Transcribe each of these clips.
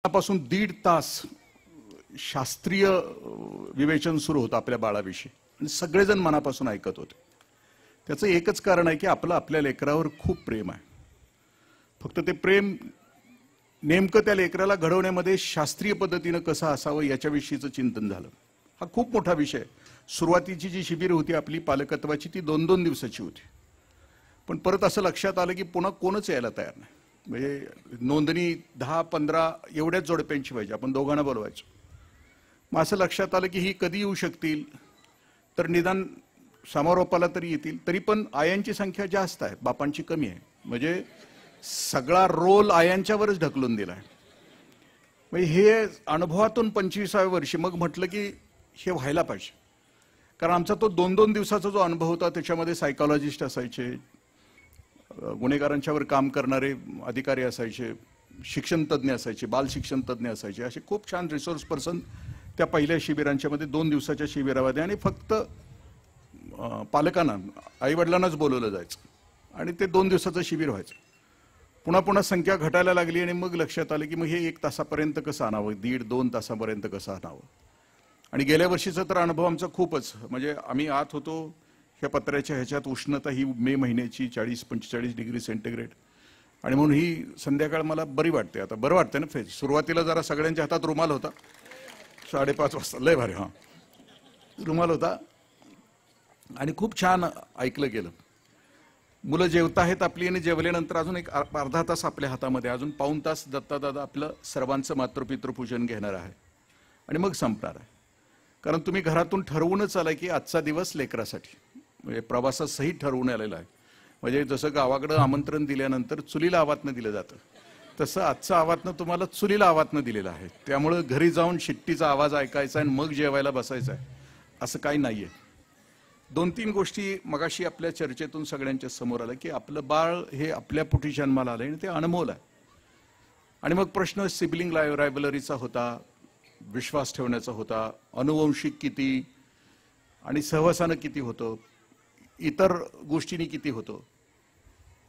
पासून 1.5 तास शास्त्रीय विवेचन सुरू होतं आपल्या बाळाविषयी आणि सगळेजण मनापासून ऐकत होते. त्याचं एकच कारण आहे की आपल्या लेकरावर खूप प्रेम आहे. फक्त ते प्रेम नेमकं त्या लेकराला घडवण्यामध्ये शास्त्रीय पद्धतीनं कसं असावं याच्याविषयीचं चिंतन झालं. हा खूप मोठा विषय. सुरुवातीची जी शिबिर होती आपली पालकत्वाची ती 2-2 दिवसाची होती. पण परत असं लक्षात आलं की पुन्हा कोणच यायला तयार नाही. म्हणजे नोंदणी 10-15 एवढ्याच जोडप्यांची व्हायची. आपण दोघांना बोलवायचो. मग असं लक्षात आलं की ही कधी येऊ शकतील, तर निदान समारोपाला तरी येतील. तरी पण आयांची संख्या जास्त आहे, बापांची कमी आहे. म्हणजे सगळा रोल आयांच्यावरच ढकलून दिलाय. म्हणजे हे अनुभवातून 25व्या वर्षी मग म्हटलं की हे व्हायला पाहिजे. कारण आमचा तो 2-2 दिवसाचा जो अनुभव होता त्याच्यामध्ये सायकॉलॉजिस्ट असायचे, गुन्हेगारांच्यावर काम करणारे अधिकारी असायचे, शिक्षण तज्ज्ञ असायचे, बाल शिक्षण तज्ज्ञ असायचे. असे खूप छान रिसोर्स पर्सन त्या पहिल्या शिबिरांच्या मध्ये 2 दिवसाच्या शिबिरामध्ये. आणि फक्त पालकांना आईवडिलांनाच बोलवलं जायचं आणि ते 2 दिवसाचं शिबिर व्हायचं. पुन्हा संख्या घटायला लागली आणि मग लक्षात आलं की मग हे 1 तासापर्यंत कसं आणावं, 1.5-2 तासापर्यंत कसं आणावं. आणि गेल्या वर्षीचा तर अनुभव आमचा खूपच, म्हणजे आम्ही आत होतो ह्या पत्र्याच्या ह्याच्यात, उष्णता ही मे महिन्याची 40-45 डिग्री सेंटीग्रेड. आणि म्हणून ही संध्याकाळ मला बरी वाटते. आता बरं वाटतं ना फेज. सुरुवातीला जरा सगळ्यांच्या हातात रुमाल होता 5:30 वाजता, लय भारी. रुमाल होता आणि खूप छान ऐकलं गेलं. मुलं जेवताहेत आपली आणि जेवल्यानंतर अजून एक अर्धा तास आपल्या हातामध्ये, अजून पाऊण तास दत्तादादा आपलं सर्वांचं मातृपितृपूजन घेणार आहे आणि मग संपणार आहे. कारण तुम्ही घरातून ठरवूनच आलाय की आजचा दिवस लेकरासाठी, म्हणजे प्रवासासहित ठरवून आलेला आहे. म्हणजे जसं गावाकडं आमंत्रण दिल्यानंतर चुलीला आवातनं दिलं जातं, तसं आजचं आवातनं तुम्हाला चुलीला आवातनं दिलेलं आहे. त्यामुळं घरी जाऊन शिट्टीचा आवाज ऐकायचा आणि मग जेवायला बसायचं आहे असं काही नाहीये. 2-3 गोष्टी मगाशी आपल्या चर्चेतून सगळ्यांच्या समोर आलं की आपलं बाळ हे आपल्या पोटी जन्माला आलंय आणि ते अनमोल आहे. आणि मग प्रश्न सिबलिंग रायव्हलरीचा होता, विश्वास ठेवण्याचा होता, अनुवंशिक किती आणि सहवासानं किती होतं, इतर गोष्टींनी किती होतं.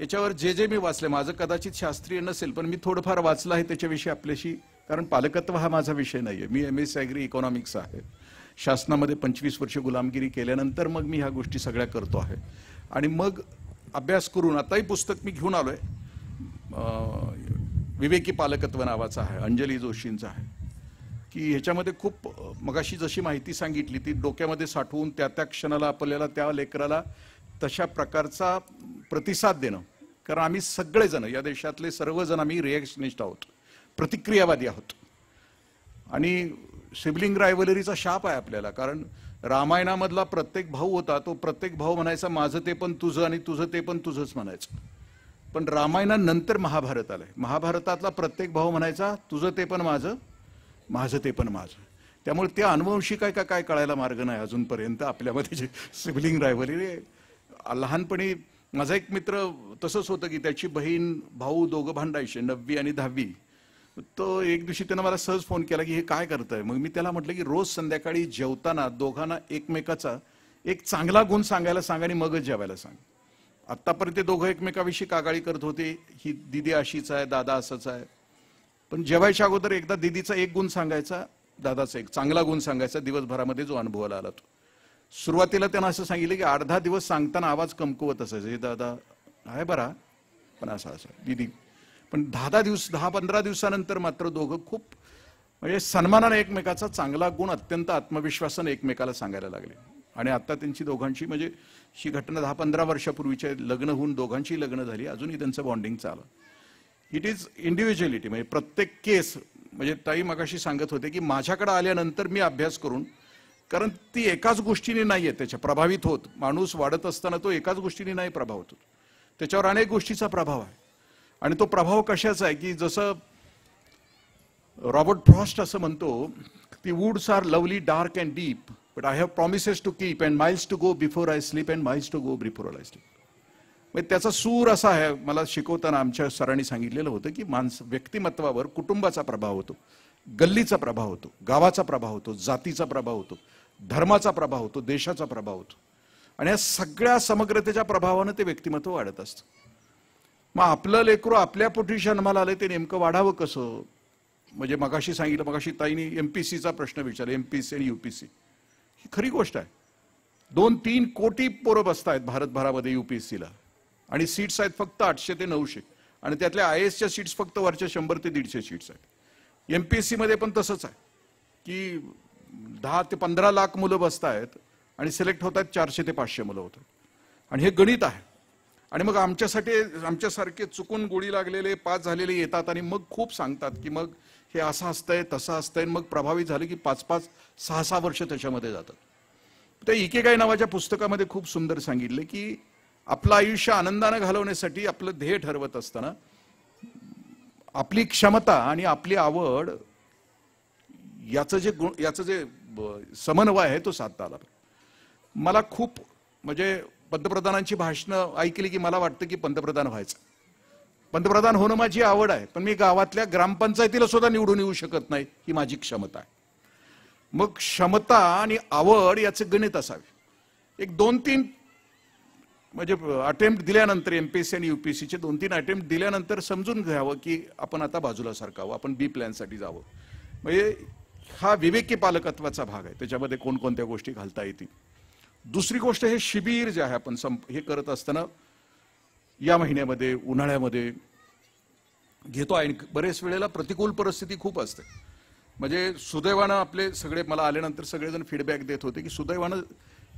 याच्यावर जे मी वाचले, माझं कदाचित शास्त्रीय नसेल पण मी थोडंफार वाचलं आहे त्याच्याविषयी आपल्याशी. कारण पालकत्व हा माझा विषय नाहीये. मी MS ॲग्री इकॉनॉमिक्स आहे. शासनामध्ये 25 वर्ष गुलामगिरी केल्यानंतर मग मी ह्या गोष्टी सगळ्या करतो आहे. आणि मग अभ्यास करून आताही पुस्तक मी घेऊन आलोय, विवेकी पालकत्व नावाचं आहे, अंजली जोशींचं आहे. की ह्याच्यामध्ये खूप मगाशी जशी माहिती सांगितली ती डोक्यामध्ये साठवून त्या क्षणाला आपल्याला त्या लेकराला तशा प्रकारचा प्रतिसाद देणं. कारण आम्ही सगळेजण, या देशातले सर्वजण आम्ही रिॲक्शनिस्ट आहोत, प्रतिक्रियावादी आहोत. आणि सिबलिंग रायव्हलरीचा शाप आहे आपल्याला. कारण रामायणामधला प्रत्येक भाऊ होता, तो प्रत्येक भाऊ म्हणायचा माझं ते पण तुझं आणि तुझं ते पण तुझंच म्हणायचं. पण रामायणानंतर महाभारत आलंय. महाभारतातला प्रत्येक भाऊ म्हणायचा तुझं ते पण माझं, माझं ते पण माझं. त्यामुळे ते अनुवंशिक आहे का काय कळायला मार्ग नाही अजूनपर्यंत आपल्यामध्ये जे सिबलिंग रायव्हलरी. लहानपणी माझा एक मित्र तसंच होतं की त्याची बहीण भाऊ दोघं भांडायचे, 9वी आणि 10वी. तो एक दिवशी त्यानं मला सहज फोन केला की हे काय करतंय. मग मी त्याला म्हटलं की रोज संध्याकाळी जेवताना दोघांना एकमेकाचा एक चांगला गुण सांगायला सांग आणि मगच जेवायला सांग. आत्तापर्यंत ते दोघं एकमेकाविषयी कागाळी करत होते, ही दिदी अशीच आहे, दादा असंच आहे. पण जेवायच्या अगोदर एकदा दिदीचा एक गुण सांगायचा, दादाचा एक चांगला गुण सांगायचा, दिवसभरामध्ये जो अनुभवाला आला तो. सुरुवातीला त्यानं असं सांगितलं की 8-10 दिवस सांगताना आवाज कमकुवत असायचा, हे दादा आहे बरा पण असा दिदी. पण 10-15 दिवसानंतर मात्र दोघं खूप म्हणजे सन्मानाने एकमेकाचा चांगला गुण, अत्यंत आत्मविश्वासाने एकमेकाला सांगायला लागले. आणि आता त्यांची दोघांची, म्हणजे ही घटना 10-15 वर्षापूर्वीचे, लग्न होऊन दोघांची लग्न झाली, अजूनही त्यांचं बॉन्डिंग चालू. It is individuality. म्हणजे प्रत्येक केस, म्हणजे ताई मगाशी सांगत होते की माझ्याकडे आल्यानंतर मी अभ्यास करून, कारण ती एकाच गोष्टीने नाहीये त्याच्या प्रभावित होत. माणूस वाढत असताना तो एकाच गोष्टीने नाही प्रभावित होत, त्याच्यावर अनेक गोष्टीचा प्रभाव आहे. आणि तो प्रभाव कशाचा आहे की जसं रॉबर्ट फ्रॉस्ट असं म्हणतो, the woods are lovely dark and deep but I have promises to keep and miles to go before I sleep and miles to go before I sleep. म्हणजे त्याचा सूर असा आहे. मला शिकवताना आमच्या सरांनी सांगितलेलं होतं की व्यक्तिमत्वावर कुटुंबाचा प्रभाव होतो, गल्लीचा प्रभाव होतो, गावाचा प्रभाव होतो, जातीचा प्रभाव होतो, धर्माचा प्रभाव होतो, देशाचा प्रभाव होतो. आणि या सगळ्या समग्रतेच्या प्रभावानं ते व्यक्तिमत्व वाढत असतं. मग आपलं लेकरू आपल्या पोटी जन्माला आलं, ते नेमकं वाढावं कसं, म्हणजे मगाशी सांगितलं, मगाशी ताईंनी MPCचा प्रश्न विचारला, MPC आणि UPC ही खरी गोष्ट आहे. 2-3 कोटी पोरं बसतायत भारतभरामध्ये UPSCला आणि सीट्स आहेत फक्त 800 ते 900 आणि त्यातल्या IASच्या सीट्स फक्त वरच्या 100 ते 150 सीट्स आहेत. MPSC मध्ये पण तसंच आहे की 10 ते 15 लाख मुलं बसतायत आणि सिलेक्ट होत आहेत 400 ते 500 मुलं होतात. आणि हे गणित आहे. आणि मग आमच्यासारखे चुकून गोळी लागलेले पास झालेले येतात आणि मग खूप सांगतात की मग हे असं असतंय तसं असतंय, मग प्रभावित झाले की 5-5, 6-6 वर्ष त्याच्यामध्ये जातात. त्या इकेगाई नावाच्या पुस्तकामध्ये खूप सुंदर सांगितले की आपलं आयुष्य आनंदानं घालवण्यासाठी आपलं ध्येय ठरवत असताना आपली क्षमता आणि आपली आवड याचं जे समन्वय आहे तो साधता आला. मला खूप म्हणजे पंतप्रधानांची भाषणं ऐकली की मला वाटतं की पंतप्रधान व्हायचं. पंतप्रधान होणं माझी आवड आहे, पण मी गावातल्या ग्रामपंचायतीला सुद्धा निवडून येऊ शकत नाही, ही माझी क्षमता आहे. मग क्षमता आणि आवड याचे गणित असावे. एक 2-3 म्हणजे अटेम्प्ट दिल्यानंतर MPSC आणि UPSCचे 2-3 अटेम्प्ट दिल्यानंतर समजून घ्यावं की आपण आता बाजूला सरकावं, आपण B प्लॅनसाठी जावं. म्हणजे हा विवेकी पालकत्वाचा भाग आहे, त्याच्यामध्ये कोणकोणत्या गोष्टी घालता येतील. दुसरी गोष्ट, हे शिबिर जे आहे आपण हे करत असताना या महिन्यामध्ये उन्हाळ्यामध्ये घेतो आणि बरेच वेळेला प्रतिकूल परिस्थिती खूप असते. म्हणजे सुदैवानं आपले सगळे, मला आल्यानंतर सगळेजण फीडबॅक देत होते की सुदैवानं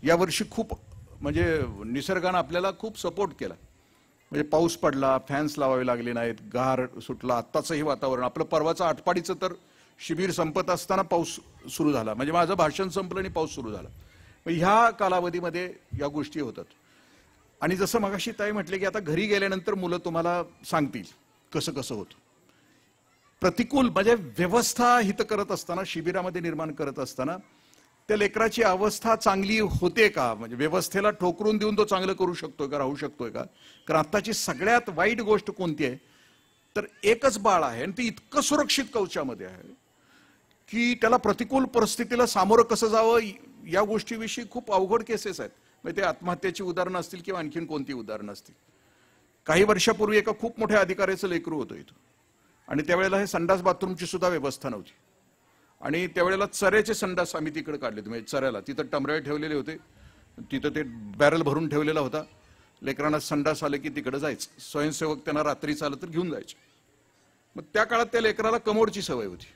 यावर्षी खूप म्हणजे निसर्गानं आपल्याला खूप सपोर्ट केला. म्हणजे पाऊस पडला, फॅन्स लावावे लागले नाहीत, गार सुटला. आत्ताचंही वातावरण आपलं परवाचं आटपाडीचं तर शिबिर संपत असताना पाऊस सुरू झाला. म्हणजे माझं भाषण संपलं आणि पाऊस सुरू झाला. ह्या कालावधीमध्ये या गोष्टी होतात. आणि जसं मगाशी ताई म्हटले की आता घरी गेल्यानंतर मुलं तुम्हाला सांगतील कसं कसं होतं. प्रतिकूल म्हणजे व्यवस्था हित करत असताना, शिबिरामध्ये निर्माण करत असताना त्या लेकराची अवस्था चांगली होते का, म्हणजे व्यवस्थेला ठोकरून देऊन तो चांगलं करू शकतोय का, राहू शकतोय का. कारण आत्ताची सगळ्यात वाईट गोष्ट कोणती आहे तर एकच बाळ आहे आणि ते इतकं सुरक्षित कवचामध्ये आहे की त्याला प्रतिकूल परिस्थितीला सामोरं कसं जावं या गोष्टीविषयी खूप अवघड केसेस आहेत. म्हणजे ते आत्महत्येची उदाहरणं असतील किंवा आणखीन कोणती उदाहरणं असतील. काही वर्षापूर्वी एका खूप मोठ्या अधिकाऱ्याचं लेकरू होतं इथं आणि त्यावेळेला हे संडास बाथरूमची सुद्धा व्यवस्था नव्हती आणि त्यावेळेला चऱ्याचे संडास आम्ही तिकडे काढले. म्हणजे चऱ्याला तिथं टमरळे ठेवलेले होते, तिथं ते बॅरल भरून ठेवलेला होता. लेकरांना संडास आले की तिकडे जायचं, स्वयंसेवक त्यांना रात्रीच आलं तर घेऊन जायचे. मग त्या काळात त्या लेकराला कमोडची सवय होती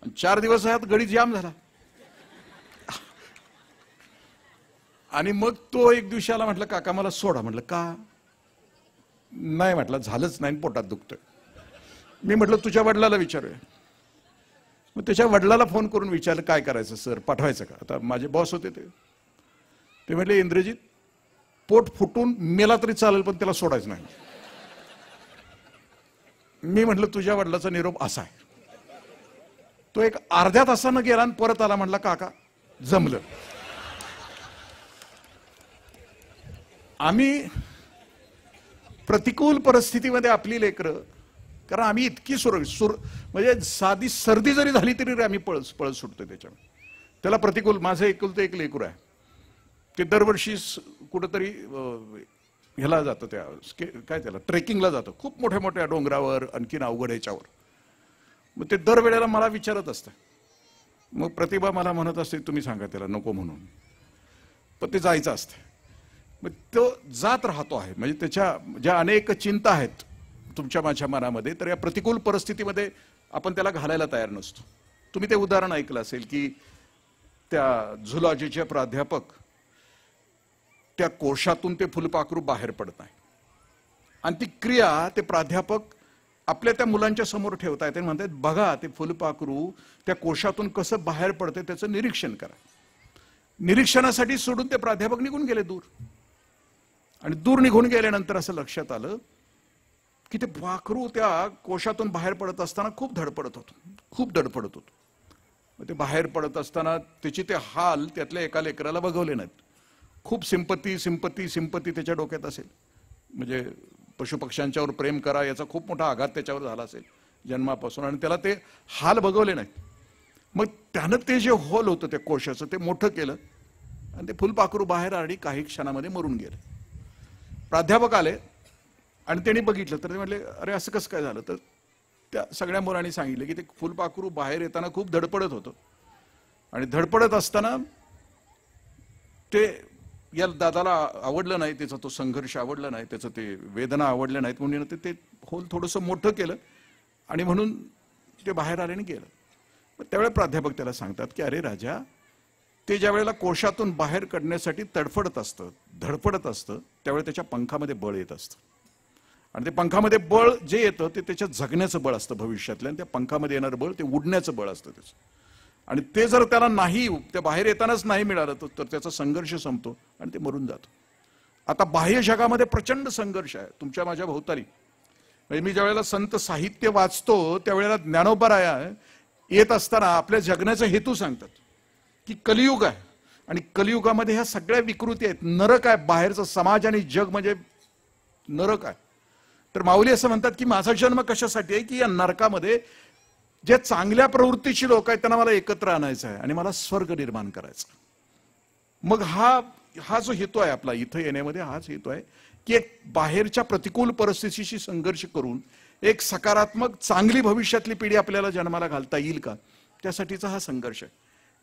आणि 4 दिवस ह्यात गडी जाम झाला. आणि मग तो एक दिवशी आला, म्हटलं काका मला सोडा. म्हटलं का नाही, म्हटलं झालंच नाही, पोटात दुखतोय. मी म्हटलं तुझ्या वडिलाला विचारूया. मग त्याच्या वडिलाला फोन करून विचारलं काय करायचं सर, पाठवायचं का. आता माझे बॉस होते ते म्हटले इंद्रजित पोट फुटून मेला तरी चालेल पण त्याला सोडायचं नाही. मी म्हटलं तुझ्या वडिलाचा निरोप असा आहे. तो एक अर्ध्या तासानं गेला आणि परत आला, म्हटला काका जमलं. आम्ही प्रतिकूल परिस्थितीमध्ये आपली लेकरं, कारण आम्ही इतकी म्हणजे साधी सर्दी जरी झाली तरी आम्ही पळत सुटतो त्याच्यामध्ये. त्याला प्रतिकूल, माझं एकुलतं एक लेकरू आहे, ते दरवर्षी कुठंतरी ह्याला जातं, काय त्याला ट्रेकिंगला जातं, खूप मोठ्या मोठ्या डोंगरावर, आणखीन अवघड ह्याच्यावर. मग ते दरवेळेला मला विचारत असतं. मग प्रतिभा मला म्हणत असते तुम्ही सांगा त्याला नको म्हणून, पण ते जायचं असतं. मग तो जात राहतो आहे. म्हणजे त्याच्या ज्या अनेक चिंता आहेत तुमच्या माझ्या मनामध्ये, तर या प्रतिकूल परिस्थितीमध्ये आपण त्याला घालायला तयार नसतो. तुम्ही ते उदाहरण ऐकलं असेल की त्या झुलॉजीचे प्राध्यापक, त्या कोशातून ते फुलपाखरू बाहेर पडत नाही आणि ती क्रिया ते प्राध्यापक आपल्या त्या मुलांच्या समोर ठेवतायत आणि म्हणतात बघा ते फुलपाखरू त्या कोशातून कसं बाहेर पडते त्याचं निरीक्षण करा. निरीक्षणासाठी सोडून ते प्राध्यापक निघून गेले दूर. आणि दूर निघून गेल्यानंतर असं लक्षात आलं की ते पाखरू त्या कोशातून बाहेर पडत असताना खूप धडपडत होतो. ते बाहेर पडत असताना त्याची ते हाल त्यातल्या एका लेकराला बघवले नाहीत. खूप सिंपती त्याच्या डोक्यात असेल. म्हणजे पशुपक्ष्यांच्यावर प्रेम करा याचा खूप मोठा आघात त्याच्यावर झाला असेल जन्मापासून, आणि त्याला ते हाल बघवले नाहीत. मग त्यानं ते जे होल होतं त्या कोशाचं ते मोठं केलं आणि ते फुलपाखरू बाहेर आली, काही क्षणामध्ये मरून गेले. प्राध्यापक आले आणि त्यांनी बघितलं तर ते म्हटले अरे असं कसं काय झालं. तर त्या सगळ्या मुलांनी सांगितलं की ते फुलपाखरू बाहेर येताना खूप धडपडत होतं आणि धडपडत असताना ते या दादाला आवडलं नाही, त्याचा तो संघर्ष आवडला नाही, त्याचं ते वेदना आवडल्या नाहीत म्हणून ते होल थोडंसं मोठं केलं आणि म्हणून ते बाहेर आले आणि गेलं. त्यावेळेला प्राध्यापक त्याला सांगतात की अरे राजा, ते ज्या वेळेला कोशातून बाहेर काढण्यासाठी तडफडत असतं, धडपडत असतं, त्यावेळेला त्याच्या पंखामध्ये बळ येत असतं आणि ते पंखामध्ये बळ जे येतं ते त्याच्या जगण्याचं बळ असतं भविष्यातलं, आणि त्या पंखामध्ये येणारं बळ ते उडण्याचं बळ असतं त्याचं. आणि ते जर त्याला नाही, ते बाहेर येतानाच नाही मिळालं तर त्याचा संघर्ष संपतो आणि ते मरून जातो. आता बाह्य जगामध्ये प्रचंड संघर्ष आहे तुमच्या माझ्या भोवताली. म्हणजे मी ज्या वेळेला संत साहित्य वाचतो त्यावेळेला ज्ञानोबराया येत असताना आपल्या जगण्याचा हेतू सांगतात की कलियुग आहे आणि कलियुगामध्ये ह्या सगळ्या विकृती आहेत, नरक आहे, बाहेरचं समाज आणि जग म्हणजे नरक आहे. तर माऊली असं म्हणतात की माझा जन्म कशासाठी आहे की या नरकामध्ये जे चांगल्या प्रवृत्तीची लोक आहेत त्यांना मला एकत्र आणायचं आहे आणि मला स्वर्ग निर्माण करायचा. मग हा जो हेतू आहे आपला इथं येण्यामध्ये, हाच हेतू आहे की एक बाहेरच्या प्रतिकूल परिस्थितीशी संघर्ष करून एक सकारात्मक चांगली भविष्यातली पिढी आपल्याला जन्माला घालता येईल का, त्यासाठीचा हा संघर्ष आहे.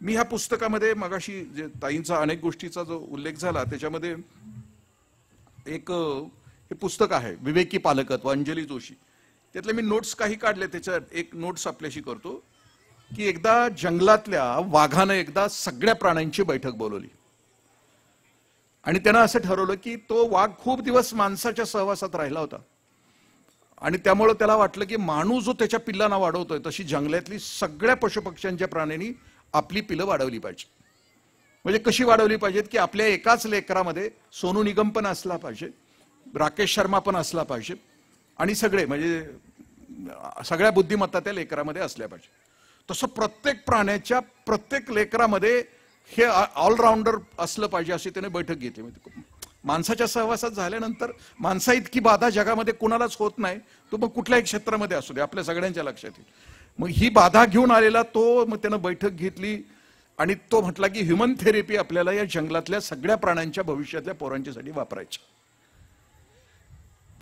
मी ह्या पुस्तकामध्ये मगाशी जे ताईंचा अनेक गोष्टीचा जो उल्लेख झाला त्याच्यामध्ये एक हे पुस्तक आहे विवेकी पालकत्व, अंजली जोशी, त्यातले मी नोट्स काही काढले. त्याच्यात एक नोट्स आपल्याशी करतो की एकदा जंगलातल्या वाघानं एकदा सगळ्या प्राण्यांची बैठक बोलवली आणि त्यानं असं ठरवलं की तो वाघ खूप दिवस माणसाच्या सहवासात राहिला होता आणि त्यामुळे त्याला वाटलं की माणूस जो त्याच्या पिल्लांना वाढवतोय तशी जंगलातली सगळ्या पशुपक्ष्यांच्या प्राण्यांनी आपली पिल्लं वाढवली पाहिजे. म्हणजे कशी वाढवली पाहिजेत की आपल्या एकाच लेकरामध्ये सोनू निगम पण असला पाहिजे, राकेश शर्मा पण असला पाहिजे आणि सगळे म्हणजे सगळ्या बुद्धिमत्ता त्या लेकरामध्ये असल्या पाहिजे. तसं प्रत्येक प्राण्याच्या प्रत्येक लेकरामध्ये हे ऑलराऊंडर असलं पाहिजे अशी त्याने बैठक घेतली. माणसाच्या सहवासात झाल्यानंतर माणसा इतकी बाधा जगामध्ये कुणालाच होत नाही, तो मग कुठल्याही क्षेत्रामध्ये असू दे, आपल्या सगळ्यांच्या लक्षात येईल. मग ही बाधा घेऊन आलेला तो, मग त्यानं बैठक घेतली आणि तो म्हटला की ह्युमन थेरपी आपल्याला या जंगलातल्या सगळ्या प्राण्यांच्या भविष्यातल्या पोरांच्यासाठी वापरायची.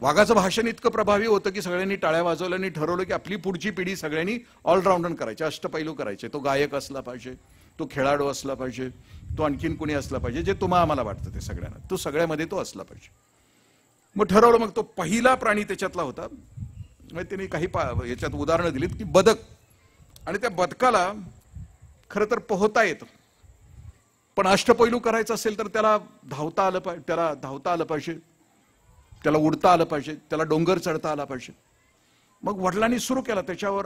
वाघाचं भाषण इतकं प्रभावी होतं की सगळ्यांनी टाळ्या वाजवल्या आणि ठरवलं की आपली पुढची पिढी सगळ्यांनी ऑलराऊंडर करायची, अष्टपैलू करायचे. तो गायक असला पाहिजे, तो खेळाडू असला पाहिजे, तो आणखीन कुणी असला पाहिजे, जे तुम्हाला आम्हाला वाटतं ते सगळ्यांना, तो सगळ्यामध्ये तो असला पाहिजे. मग ठरवलं. मग तो पहिला प्राणी त्याच्यातला होता. मग त्यांनी काही याच्यात उदाहरणं दिलीत की बदक, आणि त्या बदकाला खरं तर पोहता येतं, पण अष्टपैलू करायचं असेल तर त्याला धावता आलं पाहिजे, त्याला धावता आलं पाहिजे, त्याला उडता आलं पाहिजे, त्याला डोंगर चढता आला पाहिजे. मग वडिलांनी सुरू केला, त्याच्यावर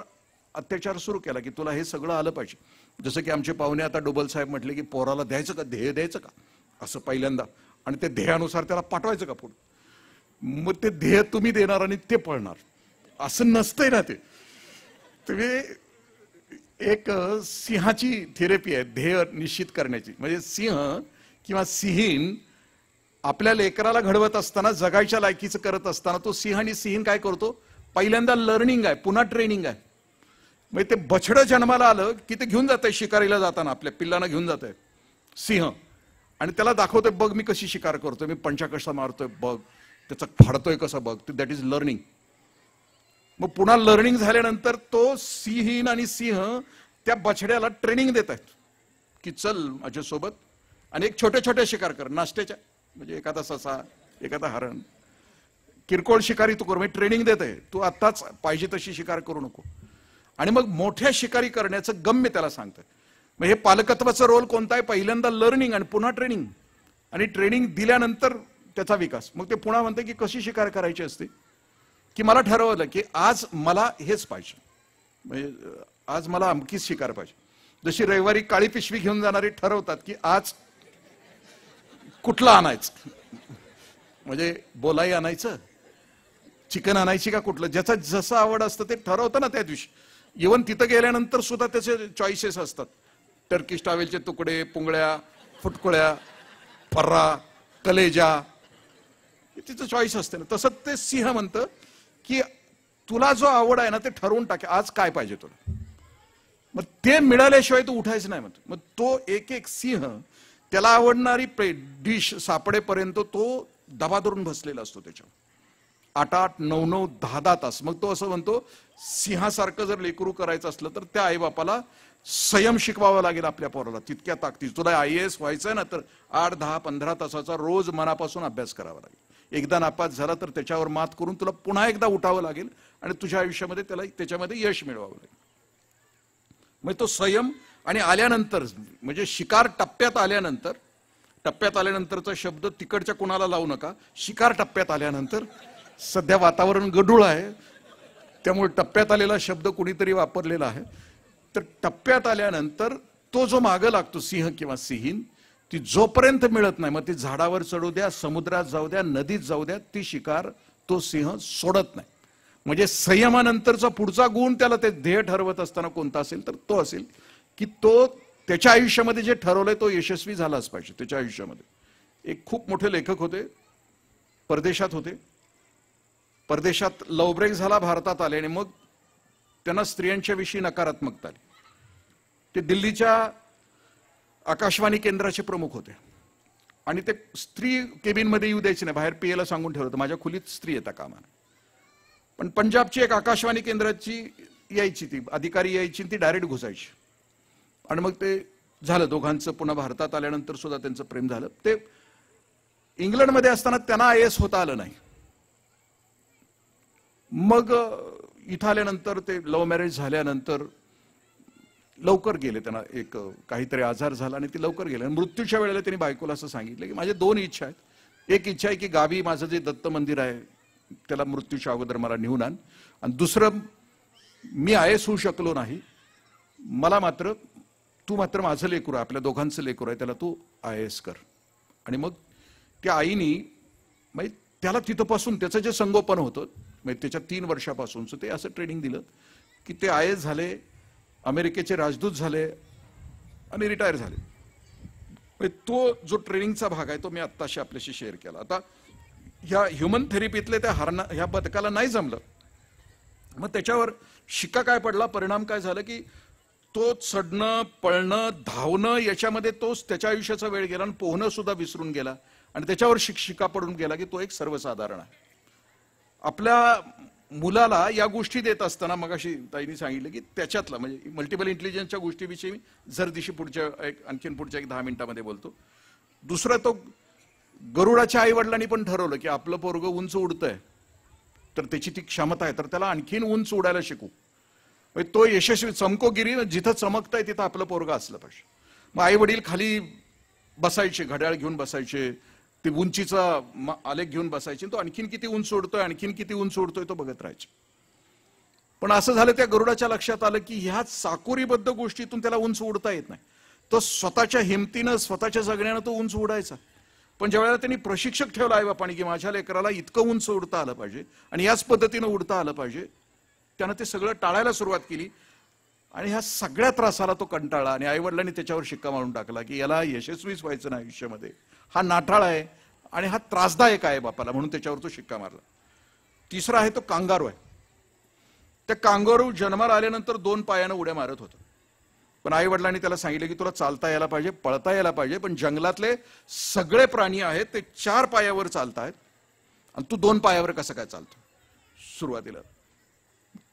अत्याचार सुरू केला की तुला हे सगळं आलं पाहिजे. जसं की आमचे पाहुणे आता डोबल साहेब म्हटले की पोराला द्यायचं का, ध्येय द्यायचं का, असं पहिल्यांदा, आणि ते ध्येयानुसार त्याला पाठवायचं का पुढे. मग ते ध्येय तुम्ही देणार आणि ते पळणार असं नसतंय ना. ते तुम्ही एक सिंहाची थेरपी आहे ध्येय निश्चित करण्याची. म्हणजे सिंह किंवा सिंहीण आपल्या लेकराला घडवत असताना, जगायच्या लायकीचं करत असताना, तो सिंह आणि सिंहीण काय करतो, पहिल्यांदा लर्निंग आहे, पुन्हा ट्रेनिंग आहे. म्हणजे ते बछडं जन्माला आलं की ते घेऊन जात आहे शिकारीला जाताना, आपल्या पिल्लांना घेऊन जात आहे सिंह, आणि त्याला दाखवतोय बघ मी कशी शिकार करतोय, मी पंचा कसा मारतोय बघ, त्याचा फाडतोय कसा बघ, दॅट इज लर्निंग. मग पुन्हा लर्निंग झाल्यानंतर तो सिंहीण आणि सिंह त्या बछड्याला ट्रेनिंग देत आहेत की चल माझ्यासोबत आणि एक छोटे छोटे शिकार कर, नाश्त्याच्या, म्हणजे एखादा ससा, एखादा हरण, किरकोळ शिकारी तू कर, म्हणजे ट्रेनिंग देत आहे, तू आत्ताच पाहिजे तशी शिकार करू नको. आणि मग मोठ्या शिकारी करण्याचं गम्य त्याला सांगतंय. मग हे पालकत्वाचा रोल कोणता आहे, पहिल्यांदा लर्निंग आणि पुन्हा ट्रेनिंग, आणि ट्रेनिंग दिल्यानंतर त्याचा विकास. मग ते पुन्हा म्हणते की कशी शिकार करायची असते, की मला ठरवलं की आज मला हेच पाहिजे, म्हणजे आज मला अमकीच शिकार पाहिजे. जशी रविवारी काळी पिशवी घेऊन जाणारे ठरवतात की आज कुठलं आणायचं, म्हणजे बोलाई आणायचं, चिकन आणायची का कुठलं, ज्याचा जसं आवड असतं ते ठरवतं ना त्या दिवशी. इव्हन तिथं गेल्यानंतर सुद्धा त्याचे चॉईसेस असतात, टर्किश टावेलचे तुकडे, पुंगळ्या, फुटकुळ्या, फर्रा, कलेजा, तिचं चॉईस असते ना. तसं ते सिंह म्हणतं की तुला जो आवड आहे ना ते ठरवून टाके, आज काय पाहिजे तुला. मग ते मिळाल्याशिवाय तू उठायचं नाही म्हणतो. मग तो एक एक सिंह त्याला आवडणारी डिश सापडेपर्यंत तो दबा धरून बसलेला असतो त्याच्यावर. 8-8, 9-9, 10-10 तास. मग तो असं म्हणतो, सिंहासारखं जर लेकरू करायचं असलं तर त्या आईबापाला संयम शिकवावा लागेल आपल्या पोराला, तितक्या ताकदीचं. तुला IAS व्हायचंय ना, तर 8, 10, 15 तासाचा रोज मनापासून अभ्यास करावा लागेल. एकदा नापास झाला तर त्याच्यावर मात करून तुला पुन्हा एकदा उठावं लागेल आणि तुझ्या आयुष्यामध्ये त्याच्यामध्ये यश मिळवावं लागेल. म्हणजे तो संयम. आणि आल्यानंतर म्हणजे शिकार टप्प्यात आल्यानंतरचा शब्द तिकडच्या कोणाला लावू नका. शिकार टप्प्यात आल्यानंतर, सध्या वातावरण गढूळ आहे त्यामुळे टप्प्यात आलेला शब्द कुणीतरी वापरलेला आहे. तर टप्प्यात आल्यानंतर तो जो मागं लागतो सिंह किंवा सिंहीण, ती जोपर्यंत मिळत नाही, मग ती झाडावर चढू द्या, समुद्रात जाऊ द्या, नदीत जाऊ द्या, ती शिकार तो सिंह सोडत नाही. म्हणजे संयमानंतरचा पुढचा गुण त्याला ते ध्येय ठरवत असताना कोणता असेल तर तो असेल की तो त्याच्या आयुष्यामध्ये जे ठरवलंय तो यशस्वी झालाच पाहिजे त्याच्या आयुष्यामध्ये. एक खूप मोठे लेखक होते, परदेशात होते. परदेशात लव्ह ब्रेक झाला, भारतात आले आणि मग त्यांना स्त्रियांच्या विषयी नकारात्मकता आली. ते दिल्लीच्या आकाशवाणी केंद्राचे प्रमुख होते आणि ते स्त्री केबिनमध्ये येऊ द्यायची नाही, बाहेर PA ला सांगून ठेवलं होतं माझ्या खोलीत स्त्री येता कामा नये. पण पंजाबची एक आकाशवाणी केंद्राची यायची, ती अधिकारी यायची, ती डायरेक्ट घुसायची. आणि मग ते झालं दोघांचं. पुन्हा भारतात आल्यानंतर सुद्धा त्यांचं प्रेम झालं. ते इंग्लंडमध्ये असताना त्यांना IAS होता आलं नाही. मग इथं आल्यानंतर ते लव्ह मॅरेज झाल्यानंतर लवकर गेले. त्यांना एक काहीतरी आजार झाला आणि ते लवकर गेले. मृत्यूच्या वेळेला त्यांनी बायकोला असं सांगितलं की माझे 2 इच्छा आहेत. एक इच्छा आहे की गावी माझं जे दत्त मंदिर आहे त्याला मृत्यूच्या अगोदर मला नेऊन आण, आणि दुसरं, मी IAS होऊ शकलो नाही, तू मात्र माझं लेकरू आहे, आपल्या दोघांचं लेकरू आहे, त्याला तू IAS कर. आणि मग त्या आईनी म्हणजे त्याला तिथपासून त्याचं जे संगोपन होतं म्हणजे त्याच्या 3 वर्षापासूनचं ते असं ट्रेनिंग दिलं की ते IAS झाले, अमेरिकेचे राजदूत झाले आणि रिटायर झाले. तो जो ट्रेनिंगचा भाग आहे तो मी आत्ताशी आपल्याशी शेअर केला. आता ह्या ह्युमन थेरपीतले त्या ह्या बदकाला नाही जमलं. मग त्याच्यावर शिक्का काय पडला, परिणाम काय झाला की तो चढणं, पळणं, धावणं याच्यामध्ये त्याच्या आयुष्याचा वेळ गेला आणि पोहणं सुद्धा विसरून गेला आणि त्याच्यावर शिक्का पडून गेला की तो एक सर्वसाधारण आहे. आपल्या मुलाला या गोष्टी देत असताना मगाशी ताईंनी सांगितलं की त्याच्यातला म्हणजे मल्टिपल इंटेलिजन्सच्या गोष्टीविषयी आणखीन पुढच्या 10 मिनिटांमध्ये बोलतो. दुसरं, तो गरुडाच्या आई वडिलांनी पण ठरवलं की आपलं पोरगं उंच उडतंय तर त्याची ती क्षमता आहे तर त्याला आणखीन उंच उडायला शिकू. तो यशस्वी, चमकोगिरी, जिथं चमकताय तिथं आपलं पोरगं असलं पाहिजे. मग आई वडील खाली बसायचे, घड्याळ घेऊन बसायचे, ते उंचीचा आलेख घेऊन बसायचे, तो आणखीन किती उंच उडतोय तो बघत राहायचे. पण असं झालं त्या गरुडाच्या लक्षात आलं की ह्या चाकोरीबद्ध गोष्टीतून त्याला उंच उडता येत नाही. तो स्वतःच्या हिमतीनं, स्वतःच्या जगण्यानं तो उंच उडायचा. पण ज्यावेळेला त्यांनी प्रशिक्षक ठेवला आईबापाने की माझ्या लेकराला इतकं उंच उडता आलं पाहिजे आणि याच पद्धतीनं उडता आलं पाहिजे, त्यानं ते सगळं टाळायला सुरुवात केली आणि ह्या सगळ्या त्रासाला तो कंटाळला आणि आईवडिलांनी त्याच्यावर शिक्का मारून टाकला की याला यशस्वीच व्हायचं नाही आयुष्यामध्ये, हा नाठाळ आहे आणि हा त्रासदायक आहे बापाला, म्हणून त्याच्यावर तो शिक्का मारला. तिसरा आहे तो कांगारू आहे. त्या कांगारू जन्माला आल्यानंतर 2 पायानं उड्या मारत होता. पण आई वडिलांनी त्याला सांगितलं की तुला चालता यायला पाहिजे, पळता यायला पाहिजे, पण जंगलातले सगळे प्राणी आहेत ते 4 पायावर चालतायत आणि तू 2 पायावर कसं काय चालतो. सुरुवातीला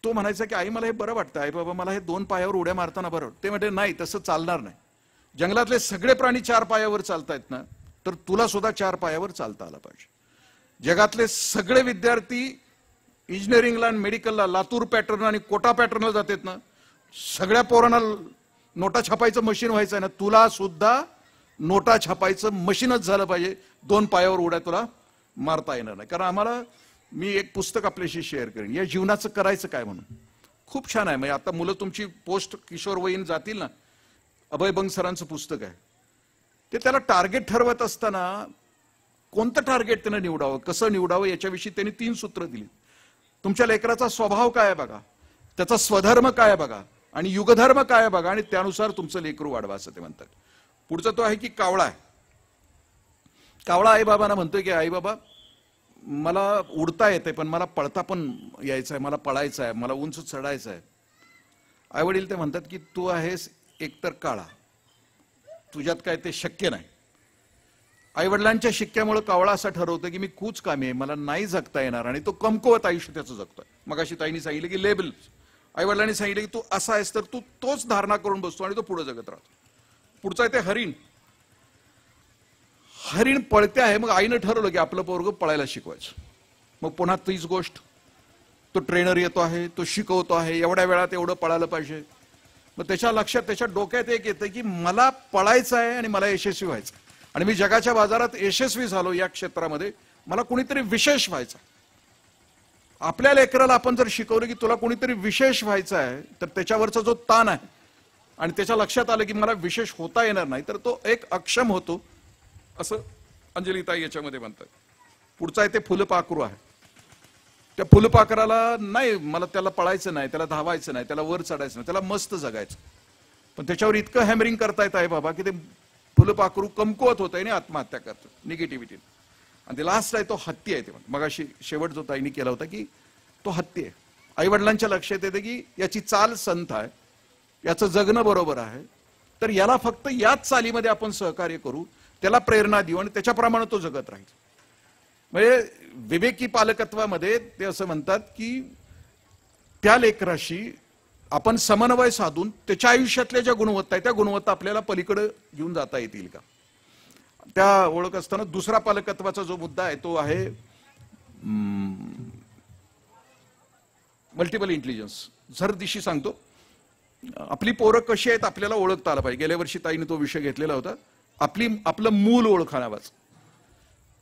तो म्हणायचा की आई मला हे बरं वाटतं, आई बाबा मला हे 2 पायावर उड्या मारताना बरं वाटतं. ते म्हणते नाही, तसं चालणार नाही. जंगलातले सगळे प्राणी 4 पायावर चालतायत ना, तर तुला सुद्धा 4 पायावर चालता आलं पाहिजे. जगातले सगळे विद्यार्थी इंजिनिअरिंगला आणि मेडिकलला लातूर पॅटर्न आणि कोटा पॅटर्नला जातात ना, सगळ्या पोरांना नोटा छापायचं मशीन व्हायचं आहे ना, तुला सुद्धा नोटा छापायचं मशीनच झालं पाहिजे. 2 पायावर उड्या तुला मारता येणार नाही. कारण आम्हाला, मी एक पुस्तक आपल्याशी शेअर करेन, या जीवनाचं करायचं काय म्हणून, खूप छान आहे. म्हणजे आता मुलं तुमची पोस्ट किशोरवयीन जातील ना, अभय बंग सरांचं पुस्तक आहे ते. त्याला टार्गेट ठरवत असताना कोणतं टार्गेट त्यानं निवडावं, कसं निवडावं याच्याविषयी त्यांनी 3 सूत्र दिली. तुमच्या लेकराचा स्वभाव काय आहे बघा, त्याचा स्वधर्म काय आहे बघा आणि युगधर्म काय आहे बघा, आणि त्यानुसार तुमचं लेकरू वाढवा असं ते म्हणतात. पुढचा तो आहे की कावळा आहे. कावळा आई बाबांना म्हणतोय की आई बाबा मला उडता येते पण मला पळता पण यायचं आहे, मला पळायचं आहे, मला उंच चढायचं आहे. आई वडील ते म्हणतात की तू आहेस एकतर काळा, तुझ्यात काय ते शक्य नाही. आईवडिलांच्या शिक्क्यामुळे कावळा असा ठरवतो की मी कूच कामी आहे, मला नाही जगता येणार, आणि तो कमकुवत आयुष्य त्याचं जगतोय. मग अशी ताईंनी सांगितलं की लेबल, आईवडिलांनी सांगितलं की तू असा आहेस तर तू तोच धारणा करून बसतो आणि तो पुढे जगत राहतो. पुढचा आहे ते हरिण. हरिण पळते आहे. मग आईनं ठरवलं की आपलं पोरगं पळायला शिकवायचं. मग पुन्हा तीच गोष्ट, तो ट्रेनर येतो आहे, तो शिकवतो आहे, एवढ्या वेळात एवढं पळायला पाहिजे. मग त्याच्या लक्षात, त्याच्या डोक्यात एक येतं की मला पळायचं आहे आणि मला यशस्वी व्हायचं, आणि मी जगाच्या बाजारात यशस्वी झालो या क्षेत्रामध्ये, मला कुणीतरी विशेष व्हायचं. आपल्या लेकराला आपण जर शिकवलं की तुला कुणीतरी विशेष व्हायचं आहे, तर त्याच्यावरचा जो ताण आहे आणि त्याच्या लक्षात आलं की मला विशेष होता येणार नाही, तर तो एक अक्षम होतो, असं अंजलीताई याच्यामध्ये म्हणतात. पुढचा आहे ते फुलपाखरू आहे. त्या फुलपाखराला नाही, मला त्याला पळायचं नाही, त्याला धावायचं नाही, त्याला वर चढायचं नाही, त्याला मस्त जगायचं. पण त्याच्यावर इतकं हॅमरिंग करतायत आहे बाबा की ते फुलपाखरू कमकुवत होत आहे आणि आत्महत्या करतं निगेटिव्हिटी. आणि ते लास्ट आहे तो हत्ती आहे. ते मग अशी शेवट जो ताईंनी केला होता की तो हत्ती आहे. आई वडिलांच्या लक्षात येते की याची चाल संथ आहे, याचं जगणं बरोबर आहे, तर याला फक्त याच चालीमध्ये आपण सहकार्य करू, त्याला प्रेरणा देऊ आणि त्याच्याप्रमाणे तो जगत राहील. म्हणजे विवेकी पालकत्वामध्ये ते असं म्हणतात की त्या लेकराशी आपण समन्वय साधून त्याच्या आयुष्यातल्या ज्या गुणवत्ता आहेत त्या गुणवत्ता आपल्याला पलीकडे घेऊन जाता येतील का, त्या ओळख असताना दुसरा पालकत्वाचा जो मुद्दा आहे तो आहे मल्टिपल इंटेलिजन्स. जर दिशी सांगतो, आपली पोरं कशी आहेत आपल्याला ओळखता आलं पाहिजे. गेल्या वर्षी ताईने तो विषय घेतलेला होता, आपलं मूल ओळखावंच.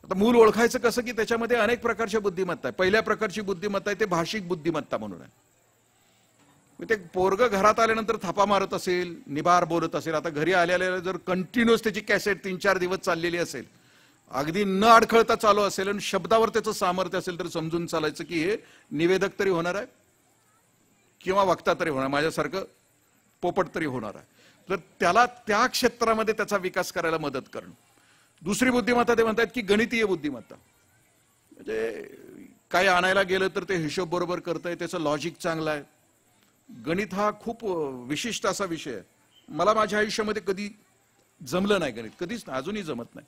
आता मूल ओळखायचं कसं की त्याच्यामध्ये अनेक प्रकारच्या बुद्धिमत्ता आहे. पहिल्या प्रकारची बुद्धिमत्ता आहे ते भाषिक बुद्धिमत्ता म्हणून आहे. ते पोरग घरात आल्यानंतर थापा मारत असेल, निबार बोलत असेल, आता घरी आलेल्या जर कंटिन्युअस त्याची कॅसेट 3-4 दिवस चाललेली असेल, अगदी न अडखळता चालू असेल आणि शब्दावर त्याचं सामर्थ्य असेल, तर समजून चालायचं की हे निवेदक तरी होणार आहे किंवा वक्ता तरी होणार, माझ्यासारखं पोपट तरी होणार आहे. तर त्याला त्या क्षेत्रामध्ये त्याचा विकास करायला मदत करणं. दुसरी बुद्धिमत्ता ते म्हणतात की गणितीय बुद्धिमत्ता. म्हणजे काय आणायला गेलं तर ते हिशोब बरोबर करतंय, त्याचं लॉजिक चांगलं आहे. गणित हा खूप विशिष्ट असा विषय आहे. मला माझ्या आयुष्यामध्ये कधी जमलं नाही गणित, कधीच नाही, अजूनही जमत नाही.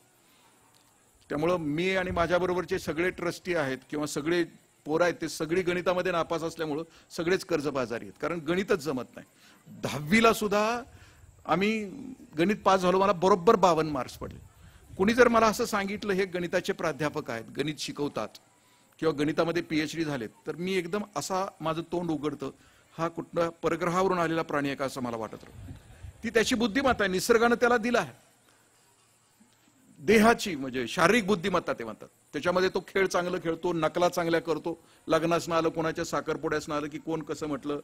त्यामुळं मी आणि माझ्याबरोबरचे सगळे ट्रस्टी आहेत किंवा सगळे पोरं आहेत ते सगळी गणितामध्ये नापास असल्यामुळं सगळेच कर्जबाजारी आहेत, कारण गणितच जमत नाही. 10वीला सुद्धा आम्ही गणित पास झालो, मला बरोबर 52 मार्क्स पडले. कुणी जर मला असं सांगितलं हे गणिताचे प्राध्यापक आहेत, गणित शिकवतात किंवा गणितामध्ये PhD झालेत, तर मी एकदम असा माझं तोंड उघडतं, हा कुठल्या परग्रहावरून आलेला प्राणी आहे का असं मला वाटत राहतं. ती त्याची बुद्धिमत्ता आहे, निसर्गानं त्याला दिला आहे. देहाची म्हणजे शारीरिक बुद्धिमत्ता ते म्हणतात. त्याच्यामध्ये तो खेळ चांगलं खेळतो, नकला चांगल्या करतो, लग्नासनं आलं, कोणाच्या साखरपुड्यासनं आलं की कोण कसं म्हटलं,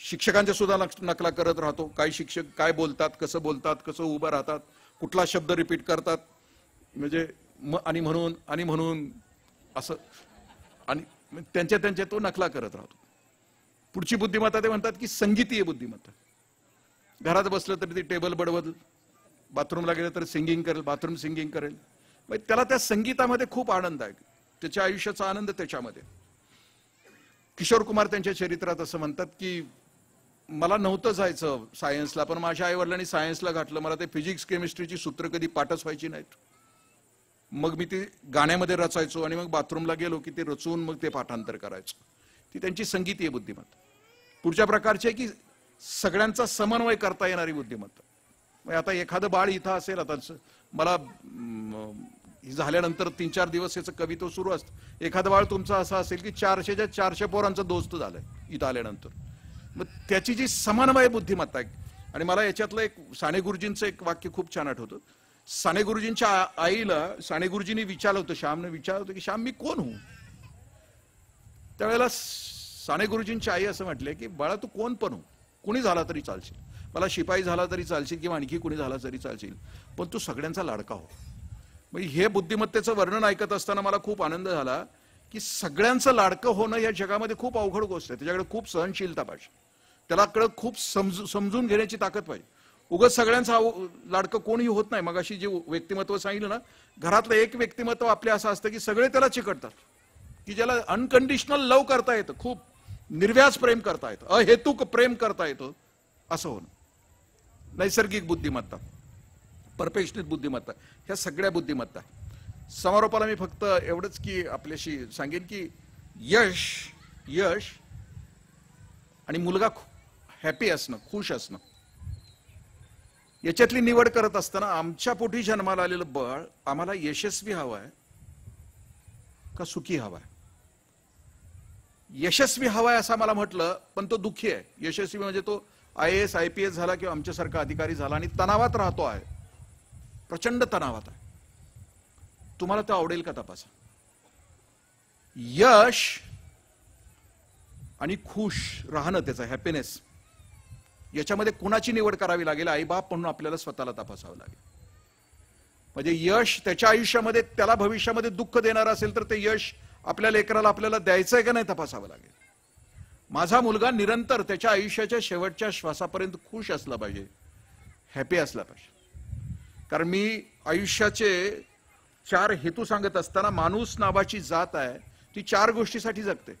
शिक्षकांच्या सुद्धा नकला करत राहतो. काही शिक्षक काय बोलतात, कसं उभं राहतात, कुठला शब्द रिपीट करतात, म्हणजे आणि म्हणून असं, आणि त्यांच्या तो नकला करत राहतो. पुढची बुद्धिमत्ता ते म्हणतात की संगीतीय बुद्धिमत्ता. घरात बसलं तरी ते टेबल बडवल, बाथरूमला गेलं तर सिंगिंग करेल, बाथरूम सिंगिंग करेल. मग त्याला त्या संगीतामध्ये खूप आनंद आहे, त्याच्या आयुष्याचा आनंद त्याच्यामध्ये. किशोर कुमार त्यांच्या चरित्रात असं म्हणतात की मला नव्हतं जायचं सायन्सला, पण माझ्या आईवडिलांनी सायन्सला घातलं. मला ते फिजिक्स केमिस्ट्रीची सूत्र कधी पाठच व्हायची नाहीत. मग मी ते गाण्यामध्ये रचायचो आणि मग बाथरूमला गेलो की ते रचून मग ते पाठांतर करायचो. ती त्यांची संगीतीय बुद्धिमत्ता. पुढच्या प्रकारची आहे की सगळ्यांचा समन्वय करता येणारी बुद्धिमत्ता. आता एखादं बाळ इथं असेल, आता मला झाल्यानंतर 3-4 दिवस याचं कवित्व सुरू असतं. एखादं बाळ तुमचं असं असेल की 400च्या 400 पोरांचा दोस्त झालाय इथं आल्यानंतर, मग त्याची जी समन्वय बुद्धिमत्ता आहे. आणि मला याच्यातलं एक साने गुरुजींचं एक वाक्य खूप छान आठवतं. साने गुरुजींच्या आईला साने गुरुजींनी विचारलं होतं, श्यामने विचारलं होतं की श्याम मी कोण हो. त्यावेळेला साने गुरुजींची आई असं म्हटले की बाळा तू कोण पण हो, कुणी झाला तरी चालशील, मला शिपाई झाला तरी चालशील किंवा आणखी कुणी झाला तरी चालशील, पण तू सगळ्यांचा लाडका हो. म्हणजे हे बुद्धिमत्तेचं वर्णन ऐकत असताना मला खूप आनंद झाला की सगळ्यांचं लाडकं होणं या जगामध्ये खूप अवघड गोष्ट आहे. त्याच्याकडे खूप सहनशीलता पाहिजे, त्याला खूप समजून घेण्याची ताकद पाहिजे. उगाच सगळ्यांचं लाडकं कोणीही होत नाही. मग अशी जे व्यक्तिमत्व सांगितलं ना, घरातलं एक व्यक्तिमत्व आपले असं असतं की सगळे त्याला चिकटतात, की ज्याला अनकंडिशनल लव करता येतं, खूप निर्व्याज प्रेम करता येतं, अहेतुक प्रेम करता येतं, असं होणं. नैसर्गिक बुद्धिमत्ता. परफेक्शनिस्ट बुद्धिमत्ता, ह्या सगळ्या बुद्धिमत्ता. समारोपाला मी फक्त एवढंच की आपल्याशी सांगेन की यश आणि मुलगा हॅपी असणं, खुश असणं, याच्यातली निवड करत असताना आमच्या पोटी जन्माला आलेलं बाळ आम्हाला यशस्वी हवं आहे का सुखी हवं आहे? यशस्वी हवाय असं मला म्हटलं, पण तो दुःखी आहे. यशस्वी म्हणजे तो IAS IPS झाला किंवा आमच्यासारखा अधिकारी झाला आणि तणावात राहतो आहे, प्रचंड तणावात आहे. तुम्हाला तो आवडेल का? तपासा. यश आणि खुश राहणं, त्याचा हॅपीनेस, याच्यामध्ये कुणाची निवड करावी लागेल? आईबाप म्हणून आपल्याला स्वतःला तपासावं लागेल. म्हणजे यश त्याच्या आयुष्यामध्ये त्याला भविष्यामध्ये दुःख देणार असेल तर ते यश आपल्या लेकराला आपल्याला द्यायचं आहे का नाही तपासावं लागेल. माझा मुलगा निरंतर त्याच्या आयुष्याच्या शेवटच्या श्वासापर्यंत खुश असला पाहिजे, हॅपी असला पाहिजे. कारण मी आयुष्याचे 4 हेतू सांगत असताना माणूस नावाची जात आहे ती 4 गोष्टीसाठी जगते.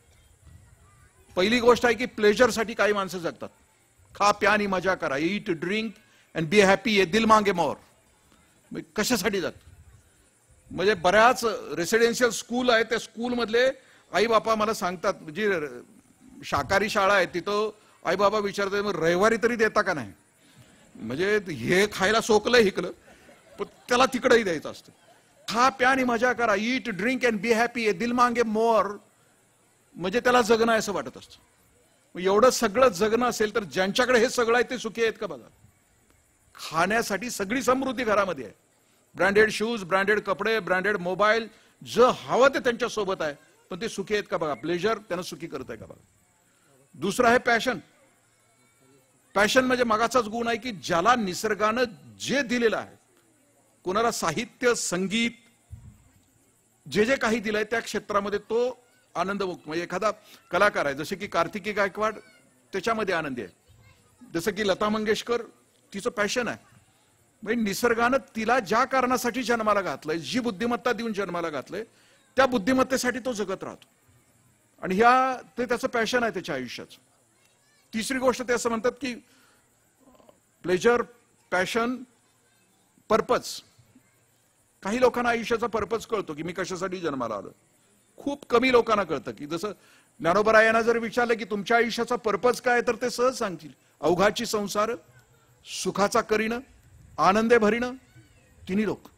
पहिली गोष्ट आहे की प्लेजरसाठी काही माणसं जगतात. खा प्या आणि मजा करा, eat drink and be happy, ये दिल मांगे मोर. कशासाठी जात? म्हणजे बऱ्याच रेसिडेन्शियल स्कूल आहे, त्या स्कूल मधले आई बापा मला सांगतात, जी शाकाहारी शाळा आहे तिथं आई बाबा विचारतात मग रविवारी तरी देता का नाही? म्हणजे हे खायला सोकलं हिकलं, पण त्याला तिकडंही द्यायचं असतं. खा प्या आणि मजा करा, eat drink and be happy, ये दिल मांगे मोर, म्हणजे त्याला जगणं असं वाटत असतं. एवढं सगळं जगणं असेल तर ज्यांच्याकडे हे सगळं आहे ते सुखी आहेत का? बघा, खाण्यासाठी सगळी समृद्धी घरामध्ये आहे. ब्रँडेड शूज, ब्रँडेड कपडे, ब्रँडेड मोबाईल, जे हवं ते त्यांच्या सोबत आहे, पण ते सुखी आहेत का? बघा, प्लेजर त्यांना सुखी करत आहे का? बघा. दुसरं आहे पॅशन. पॅशन म्हणजे मगाचाच गुण आहे की ज्याला निसर्गानं जे दिलेलं आहे, कोणाला साहित्य, संगीत, जे काही दिलंय त्या क्षेत्रामध्ये तो आनंद मुक्त. म्हणजे एखादा कलाकार आहे जसे की कार्तिकी गायकवाड, त्याच्यामध्ये आनंदी आहे. जसं की लता मंगेशकर, तिचं पॅशन आहे. म्हणजे निसर्गानं तिला ज्या कारणासाठी जन्माला घातलंय, जी बुद्धिमत्ता देऊन जन्माला घातलंय, त्या बुद्धिमत्तेसाठी तो जगत राहतो. आणि ते त्याचं पॅशन आहे त्याच्या आयुष्याचं. तिसरी गोष्ट ते असं म्हणतात की प्लेजर, पॅशन, पर्पज. काही लोकांना आयुष्याचा पर्पज कळतो की मी कशासाठी जन्माला आलो. खूप कमी लोकांना कळतं. की जसं ज्ञानोबरायांना जर विचारलं की तुमच्या आयुष्याचा पर्पज काय, तर ते सहज सांगतील, अवघाची संसार, सुखाचा करीनं, आनंदे भरीनं. तिन्ही लोक.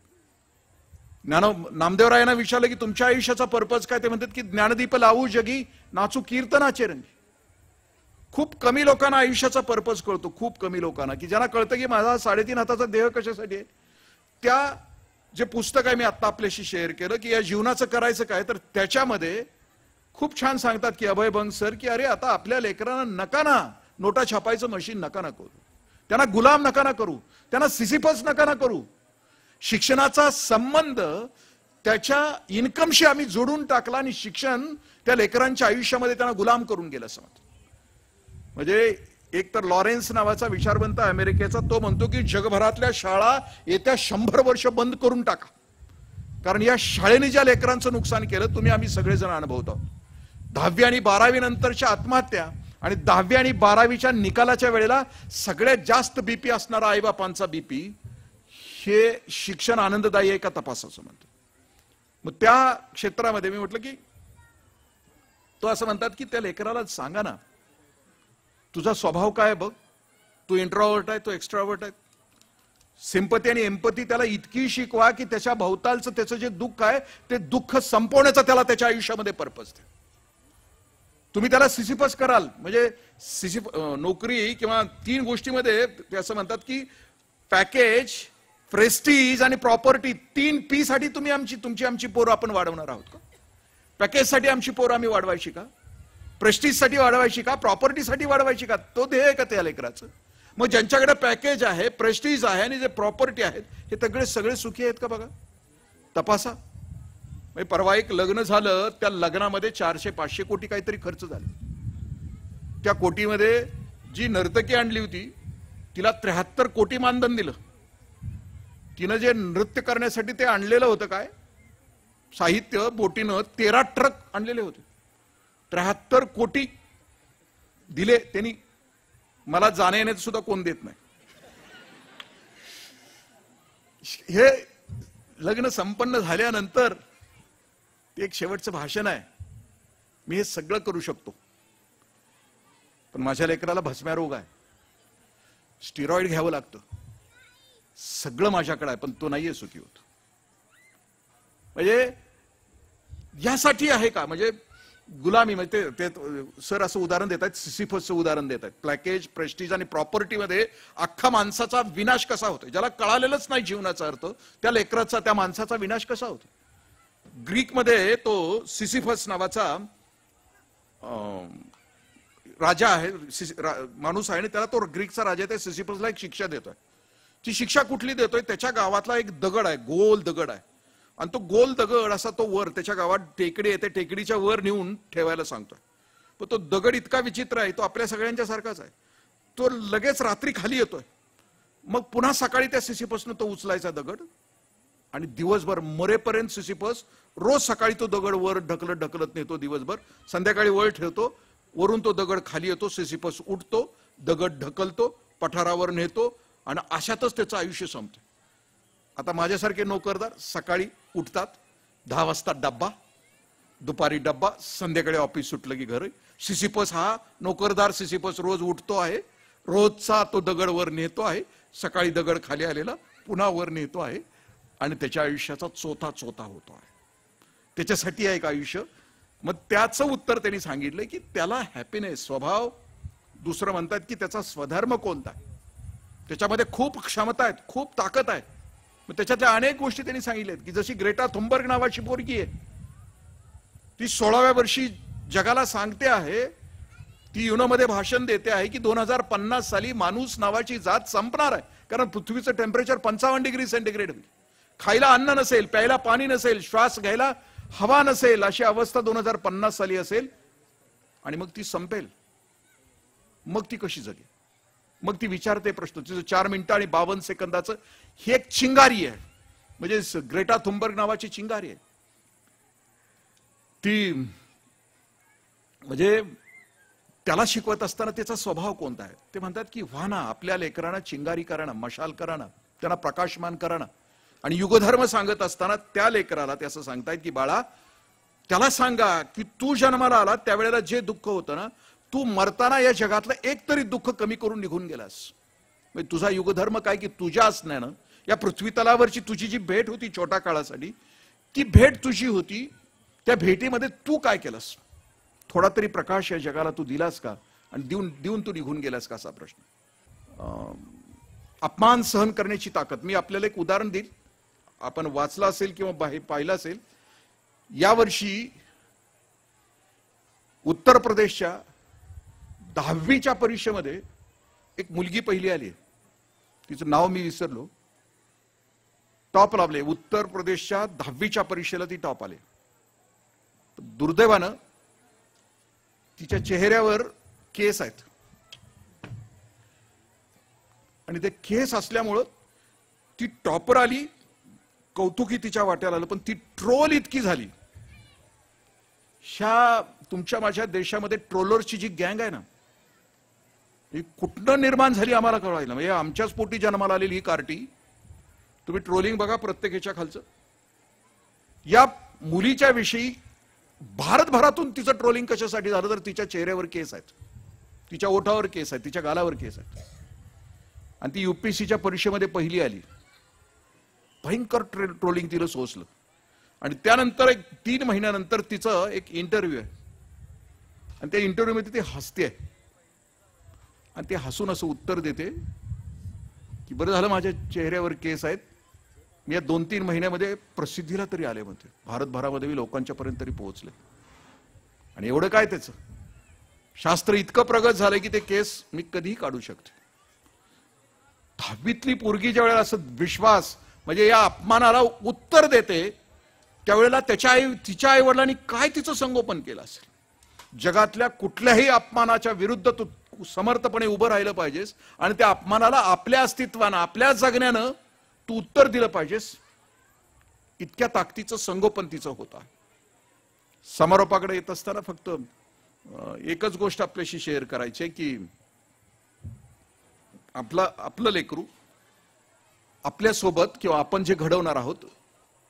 नामदेवरायांना विचारलं की तुमच्या आयुष्याचा पर्पज काय, ते म्हणतात की ज्ञानदीप लावू जगी, नाचू कीर्तनाचे रंगी. खूप कमी लोकांना आयुष्याचा पर्पज कळतो, खूप कमी लोकांना, की ज्यांना कळतं की माझा 3.5 हाताचा देह कशासाठी आहे. त्या जे पुस्तक आहे मी आता आपल्याशी शेअर केलं की या जीवनाचं करायचं काय, तर त्याच्यामध्ये खूप छान सांगतात की अभय बंग सर की अरे आता आपल्या लेकरांना नका ना नोटा छापायचं मशीन नका ना करू, त्यांना गुलाम नका ना करू, त्यांना सिसिफस नका ना करू. शिक्षणाचा संबंध त्याच्या इन्कमशी आम्ही जोडून टाकला आणि शिक्षण त्या लेकरांच्या आयुष्यामध्ये त्यांना गुलाम करून गेलं असं म्हणतो. म्हणजे एक तर लॉरेन्स नावाचा विचारवंत अमेरिकेचा, तो म्हणतो की जगभरातल्या शाळा येत्या 100 वर्ष बंद करून टाका, कारण या शाळेने ज्या लेकरांचं नुकसान केलं तुम्ही आम्ही सगळेजण अनुभवतो. 10वी आणि 12वी नंतरच्या आत्महत्या आणि 10वी आणि 12वीच्या निकालाच्या वेळेला सगळ्यात जास्त बीपी असणारा आईबापांचा बीपी, हे शिक्षण आनंददायी आहे का तपासाचं म्हणतो. मग त्या क्षेत्रामध्ये मी म्हटलं की तो असं म्हणतात की त्या लेकराला सांगा ना तुझा स्वभाव काय बघ, तू इंट्रोवर्ट आहे, तो एक्स्ट्रावर्ट आहे. सिंपती आणि एम्पथी त्याला इतकी शिकवा की त्याच्या भोवतालचं त्याचं जे दुःख आहे ते दुःख संपवण्याचा त्याला त्याच्या आयुष्यामध्ये पर्पज द्या. तुम्ही त्याला सिसिफस कराल म्हणजे नोकरी किंवा 3 गोष्टीमध्ये ते असं म्हणतात की पॅकेज, प्रेस्टीज आणि प्रॉपर्टी, 3 P साठी तुमची आमची पोरं आपण वाढवणार आहोत का? पॅकेजसाठी आमची पोरं आम्ही वाढवायची का? प्रेस्टीजसाठी वाढवायची का? प्रॉपर्टीसाठी वाढवायची का? तो ध्येय आहे का त्या लेकराचं? मग ज्यांच्याकडे पॅकेज आहे, प्रेस्टीज आहे आणि जे प्रॉपर्टी आहेत हे सगळे सुखी आहेत का? बघा, तपासा. परवा एक लग्न झालं, त्या लग्नामध्ये 400-500 कोटी काहीतरी खर्च झाले. त्या कोटीमध्ये जी नर्तकी आणली होती तिला 73 कोटी मानधन दिलं. तिनं जे नृत्य करण्यासाठी ते आणलेलं होतं काय साहित्य, बोटीनं 13 ट्रक आणलेले होते. 73 कोटी दिले त्यांनी. मला जाण्या येण्याचं सुद्धा कोण देत नाही. हे लग्न संपन्न झाल्यानंतर ते एक शेवटचं भाषण आहे, मी हे सगळं करू शकतो, पण माझ्या लेकराला भस्म्या रोग आहे, स्टिरॉइड घ्यावं लागतं, सगळं माझ्याकडे आहे, पण तो नाहीये सुखी होत. म्हणजे यासाठी आहे का? म्हणजे गुलामी. म्हणजे ते सर असं उदाहरण देत आहेत, सिसिफसचं उदाहरण देत आहेत. प्लॅकेज, प्रेस्टिज आणि प्रॉपर्टीमध्ये अख्खा माणसाचा विनाश कसा होतो, ज्याला कळालेलंच नाही जीवनाचा अर्थ, त्या लेकराचा, त्या माणसाचा विनाश कसा होतो. ग्रीकमध्ये तो सिसिफस नावाचा राजा आहे, माणूस आहे, आणि त्याला तो ग्रीकचा राजा आहे, त्या सिसिफसला एक शिक्षा देतोय. ती शिक्षा कुठली देतोय? त्याच्या गावातला एक दगड आहे, गोल दगड आहे, आणि तो गोल दगड असा तो वर, त्याच्या गावात टेकडी आहे, त्या टेकडीच्या वर नेऊन ठेवायला सांगतोय. पण तो दगड इतका विचित्र आहे, तो आपल्या सगळ्यांच्या सारखाच आहे, तो लगेच रात्री खाली येतोय. मग पुन्हा सकाळी त्या सिसिफसनं तो उचलायचा दगड, आणि दिवसभर मरेपर्यंत सिसिफस रोज सकाळी तो दगड वर ढकलत ढकलत नेतो दिवसभर, संध्याकाळी वर ठेवतो, वरून तो दगड खाली येतो, सिसिफस उठतो, दगड ढकलतो, पठारावर नेतो, आणि अशातच त्याचं आयुष्य संपतं. आता माझ्यासारखे नोकरदार सकाळी उठतात, 10 वाजता डब्बा, दुपारी डब्बा, संध्याकाळी ऑफिस सुटलं की घरी. सिसिफस हा नोकरदार सिसिफस रोज उठतो आहे, रोजचा तो दगड वर नेतो आहे, सकाळी दगड खाली आलेला पुन्हा वर नेतो आहे, आणि त्याच्या आयुष्याचा चोथा चोथा होतो आहे. त्याच्यासाठी आहे एक आयुष्य. मग त्याचं उत्तर त्यांनी सांगितलंय की त्याला हॅपीनेस, स्वभाव, दुसरं म्हणतात की त्याचा स्वधर्म कोणता आहे, त्याच्यामध्ये खूप क्षमता आहेत, खूप ताकद आहे. मग त्याच्यातल्या अनेक गोष्टी त्यांनी सांगितल्यात, की जशी ग्रेटा थुनबर्ग नावाची पोरगी आहे, ती 16व्या वर्षी जगाला सांगते आहे, ती युनोमध्ये भाषण देते आहे की 2050 साली माणूस नावाची जात संपणार आहे, कारण पृथ्वीचं टेम्परेचर 55 डिग्री सेंटीग्रेड होईल, खायला अन्न नसेल, प्यायला पाणी नसेल, श्वास घ्यायला हवा नसेल, अशी अवस्था 2050 साली असेल, आणि मग ती संपेल. मग ती कशी जगेल? मग ती विचारते प्रश्न. तिचं 4 मिनिटं आणि 52 सेकंदाचं ही एक चिंगारी आहे, म्हणजे ग्रेटा थुनबर्ग नावाची चिंगारी आहे ती. म्हणजे त्याला शिकवत असताना त्याचा स्वभाव कोणता आहे ते म्हणतात की व्हा ना, आपल्या लेकरांना चिंगारी करा ना, मशाल करा ना, त्यांना प्रकाशमान करा ना. आणि युगधर्म सांगत असताना त्या लेकराला ते असं सांगतायत की बाळा, त्याला सांगा की तू जन्माला आला त्यावेळेला जे दुःख होतं ना, तू मरताना या जगातलं एक तरी दुःख कमी करून निघून गेलास. म्हणजे तुझा युगधर्म काय की तुझ्या असण्यानं या पृथ्वी तलावरची तुझी जी भेट होती छोट्या काळासाठी, ती भेट तुझी होती, त्या भेटीमध्ये तू काय केलंस? थोडा तरी प्रकाश या जगाला तू दिलास का? आणि देऊन तू निघून गेलास का, असा प्रश्न. अपमान सहन करण्याची ताकद. मी आपल्याला एक उदाहरण देईल, आपण वाचलं असेल किंवा पाहिलं असेल. यावर्षी उत्तर प्रदेशच्या 10वीच्या परीक्षेमध्ये एक मुलगी पहिली आली, तिचं नाव मी विसरलो, टॉप लावले. उत्तर प्रदेशच्या 10वीच्या परीक्षेला ती टॉप आले. दुर्दैवानं तिच्या चेहऱ्यावर केस आहेत, आणि ते केस असल्यामुळं ती टॉपर आली, कौतुकी तिच्या वाट्याला आलं, पण ती ट्रोल इतकी झाली. तुमच्या माझ्या देशामध्ये ट्रोलर्सची जी गँग आहे ना, ही कुठनं निर्माण झाली आम्हाला कळायला. म्हणजे आमच्याच पोटी जन्माला आलेली ही कार्टी. तुम्ही ट्रोलिंग बघा प्रत्येकाच्या खालचं. या मुलीच्या विषयी भारतभरातून तिचं ट्रोलिंग कशासाठी झालं, तर तिच्या चेहऱ्यावर केस आहेत, तिच्या ओठावर केस आहेत, तिच्या गालावर केस आहेत, आणि ती UPSCच्या परीक्षेमध्ये पहिली आली. भयंकर ट्रोलिंग तिला सोसलं. आणि त्यानंतर एक 3 महिन्यानंतर तिचं एक इंटरव्ह्यू आहे, आणि त्या इंटरव्ह्यू मध्ये ती हसते आहे, आणि ते हसून असं उत्तर देते की बरं झालं माझ्या चेहऱ्यावर केस आहेत, मी या 2-3 महिन्यामध्ये प्रसिद्धीला तरी आले, म्हणते भारतभरामध्ये मी लोकांच्या पर्यंत तरी पोहोचले. आणि एवढं काय, त्याचं शास्त्र इतकं प्रगत झालंय की ते केस मी कधीही काढू शकते. 10वीतली पोरगी ज्या वेळेला असं विश्वास, म्हणजे या अपमानाला उत्तर देते, त्यावेळेला तिच्या आई वडिलांनी काय तिचं संगोपन केलं असेल. जगातल्या कुठल्याही अपमानाच्या विरुद्ध तू समर्थपणे उभं राहिलं पाहिजेस, आणि त्या अपमानाला आपल्या अस्तित्वानं, आपल्या जगण्यानं तू उत्तर दिलं पाहिजेस. इतक्या ताकदीचं संगोपन तिचं होतं. समारोपाकडे येत असताना फक्त एकच गोष्ट आपल्याशी शेअर करायची आहे की आपलं लेकरू आपल्यासोबत किंवा आपण जे घडवणार आहोत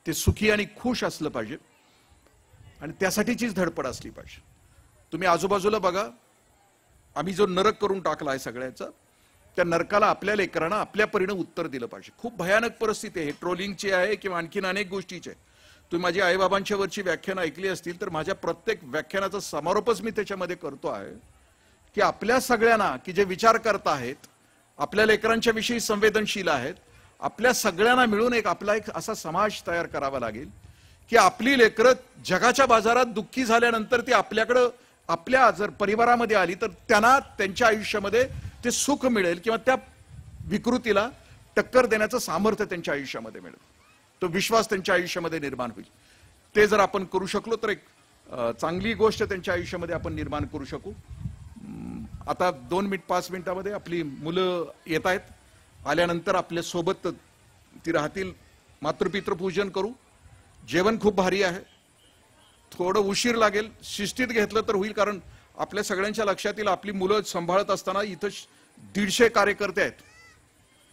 ते सुखी आणि खुश असलं पाहिजे आणि त्यासाठीचीच धडपड असली पाहिजे. तुम्ही आजूबाजूला बघा, आम्ही जो नरक करून टाकला आहे सगळ्याचा, त्या नरकाला आपल्या लेकरांना आपल्या परीने उत्तर दिलं पाहिजे. खूप भयानक परिस्थिती आहे, ट्रोलिंगची आहे किंवा आणखीन अनेक गोष्टीची आहे. तुम्ही माझी आईबाबांच्या वरची व्याख्यानं ऐकली असतील तर माझ्या प्रत्येक व्याख्यानाचा समारोपच मी त्याच्यामध्ये करतो आहे की आपल्या सगळ्यांना की जे विचार करत आहेत, आपल्या लेकरांच्या विषयी संवेदनशील आहेत, आपल्या सगळ्यांना मिळून आपला एक असा समाज तयार करावा लागेल की आपली लेकरं जगाच्या बाजारात दुःखी झाल्यानंतर ती आपल्याकडं आपल्या जर परिवारामध्ये आली तर त्यांना त्यांच्या आयुष्यामध्ये ते सुख मिळेल किंवा त्या विकृतीला टक्कर देण्याचं सामर्थ्य त्यांच्या आयुष्यामध्ये मिळेल, तो विश्वास त्यांच्या आयुष्यामध्ये निर्माण होईल. ते जर आपण करू शकलो तर एक चांगली गोष्ट त्यांच्या आयुष्यामध्ये आपण निर्माण करू शकू. आता 2-5 मिनिटामध्ये आपली मुलं येत आहेत, आल्यानंतर आपल्या सोबत ती राहतील. मातृपितृ पूजन करू. जेवण खूप भारी आहे, थोडं उशीर लागेल, शिस्तीत घेतलं तर होईल, कारण आपल्या सगळ्यांच्या लक्षात येईल आपली मुलं सांभाळत असताना इथं 150 कार्यकर्ते आहेत.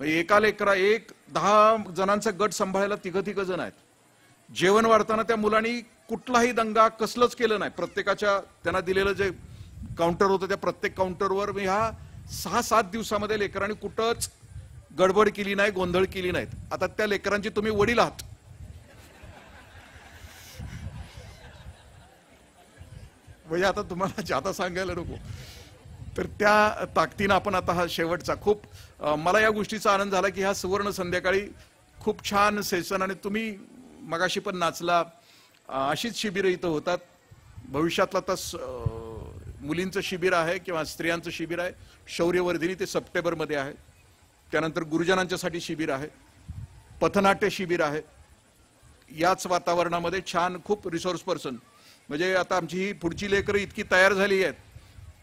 एका लेकरा 10 जणांचा गट सांभाळायला 3 जण आहेत. जेवण वाढताना त्या मुलांनी कुठलाही दंगा कसलंच केलं नाही. प्रत्येकाच्या त्यांना दिलेलं जे काउंटर होतं त्या प्रत्येक काउंटरवर ह्या 6-7 दिवसामध्ये लेकरांनी कुठंच गडबड केली नाही, गोंधळ केली नाहीत. आता त्या लेकरांची तुम्ही वडील आहात, म्हणजे आता तुम्हाला जाता सांगायला नको, तर त्या ताकदीनं आपण आता हा शेवटचा खूप मला या गोष्टीचा आनंद झाला की ह्या सुवर्ण संध्याकाळी खूप छान सेशन, आणि तुम्ही मगाशी पण नाचला. अशीच शिबिरं इथं होतात. भविष्यातला तर मुलींचं शिबिर आहे किंवा स्त्रियांचं शिबिर आहे, शौर्यवर्धिनी, ते सप्टेंबरमध्ये आहे. त्यानंतर गुरुजनांच्यासाठी शिबिर आहे, पथनाट्य शिबिर आहे. याच वातावरणामध्ये छान खूप रिसोर्स पर्सन, म्हणजे आता आमची ही पुढची लेकरं इतकी तयार झाली आहेत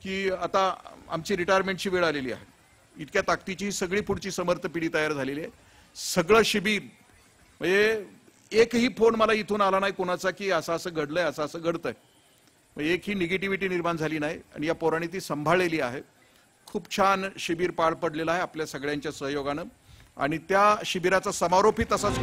की आता आमची रिटायरमेंटची वेळ आलेली आहे. इतक्या ताकदीची ही सगळी पुढची समर्थ पिढी तयार झालेली आहे. सगळं शिबिर, म्हणजे एकही फोन मला इथून आला नाही कोणाचा की असं असं घडलंय, असं असं घडतंय. एक ही निगेटिव्हिटी निर्माण झाली नाही आणि या पोरांनी ती सांभाळलेली आहे. खूप छान शिबिर पार पडलेलं आहे आपल्या सगळ्यांच्या सहयोगानं, आणि त्या शिबिराचा समारोपही तसाच